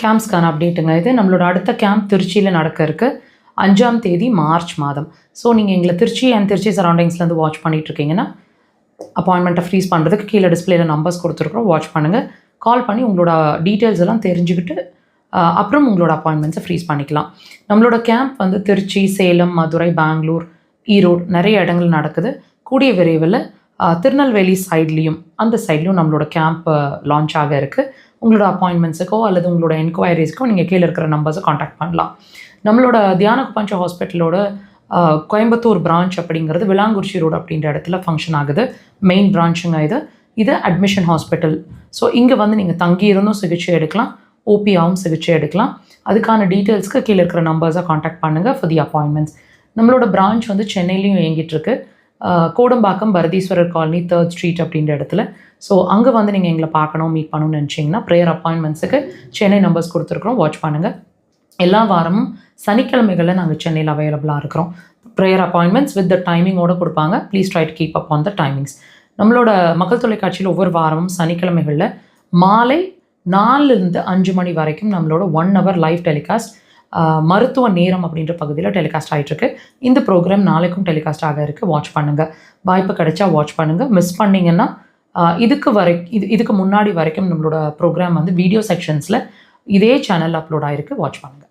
கேம்ப்ஸ்க்கான அப்டேட்டுங்க இது. நம்மளோட அடுத்த கேம்ப் திருச்சியில் நடக்க இருக்கு 5ஆம் தேதி மார்ச் மாதம். ஸோ நீங்கள் எங்களை திருச்சி அண்ட் திருச்சி சரௌண்டிங்ஸ்லேருந்து வாட்ச் பண்ணிகிட்ருக்கீங்கன்னா அப்பாயின்மெண்ட்டை ஃப்ரீஸ் பண்ணுறதுக்கு கீழே டிஸ்பிளேல நம்பர்ஸ் கொடுத்துருக்குறோம். வாட்ச் பண்ணுங்கள். கால் பண்ணி உங்களோட டீட்டெயில்ஸ் எல்லாம் தெரிஞ்சுக்கிட்டு அப்புறம் உங்களோட அப்பாயின்மெண்ட்ஸை ஃப்ரீஸ் பண்ணிக்கலாம். நம்மளோட கேம்ப் வந்து திருச்சி, சேலம், மதுரை, பெங்களூர், ஈரோடு நிறைய இடங்கள் நடக்குது. கூடிய விரைவில் திருநெல்வேலி சைட்லேயும் அந்த சைட்லேயும் நம்மளோட கேம்ப் லான்ச் ஆக இருக்குது. உங்களோட அப்பாயின்மெண்ட்ஸுக்கோ அல்லது உங்களோட என்கொயரிஸ்க்கோ நீங்கள் கீழே இருக்கிற நம்பர்ஸை காண்டாக்ட் பண்ணலாம். நம்மளோட தியானகுபஞ்ச ஹாஸ்பிட்டலோட கோயம்புத்தூர் பிரான்ச் அப்படிங்கிறது விளாங்குறிச்சி ரோடு அப்படின்ற இடத்துல ஃபங்க்ஷன் ஆகுது. மெயின் பிரான்ச்சுங்க இது அட்மிஷன் ஹாஸ்பிட்டல். ஸோ இங்கே வந்து நீங்கள் தங்கியிருந்தும் சிகிச்சை எடுக்கலாம், ஓபியாவும் சிகிச்சை எடுக்கலாம். அதுக்கான டீட்டெயில்ஸ்க்கு கீழே இருக்கிற நம்பர்ஸை காண்டாக்ட் பண்ணுங்கள் ஃபார் தி அப்பாயின்மெண்ட்ஸ். நம்மளோட பிரான்ச் வந்து சென்னையிலையும் இயங்கிட்டுருக்கு. Kodambakkam Bharatheeswarar colony 3rd street அப்படின்ற இடத்துல. ஸோ அங்கே வந்து நீங்கள் எங்களை பார்க்கணும், மீட் பண்ணணும்னு நினச்சிங்கன்னா ப்ரேயர் அப்பாயின்மெண்ட்ஸுக்கு சென்னை நம்பர்ஸ் கொடுத்துருக்குறோம். வாட்ச் பண்ணுங்கள். எல்லா வாரமும் சனிக்கிழமைகளில் நாங்கள் சென்னையில் அவைலபிளாக இருக்கிறோம். ப்ரேயர் அப்பாயின்மெண்ட்ஸ் வித் த டைமிங்கோடு கொடுப்பாங்க. Please try to keep up on the timings. நம்மளோட மக்கள் தொலைக்காட்சியில் ஒவ்வொரு வாரமும் சனிக்கிழமைகளில் மாலை 4லிருந்து 5 மணி வரைக்கும் நம்மளோட 1 hour லைவ் டெலிகாஸ்ட் மருத்துவ நேரம் அப்படின்ற பகுதியில் டெலிகாஸ்ட் ஆகிட்டுருக்கு. இந்த ப்ரோக்ராம் நாளைக்கும் டெலிகாஸ்ட் ஆக இருக்குது. வாட்ச் பண்ணுங்கள். வாய்ப்பு கிடைச்சா வாட்ச் பண்ணுங்கள். மிஸ் பண்ணிங்கன்னா இதுக்கு முன்னாடி வரைக்கும் நம்மளோட ப்ரோக்ராம் வந்து வீடியோ செக்ஷன்ஸில் இதே சேனல் அப்லோட் ஆகிருக்கு. வாட்ச் பண்ணுங்கள்.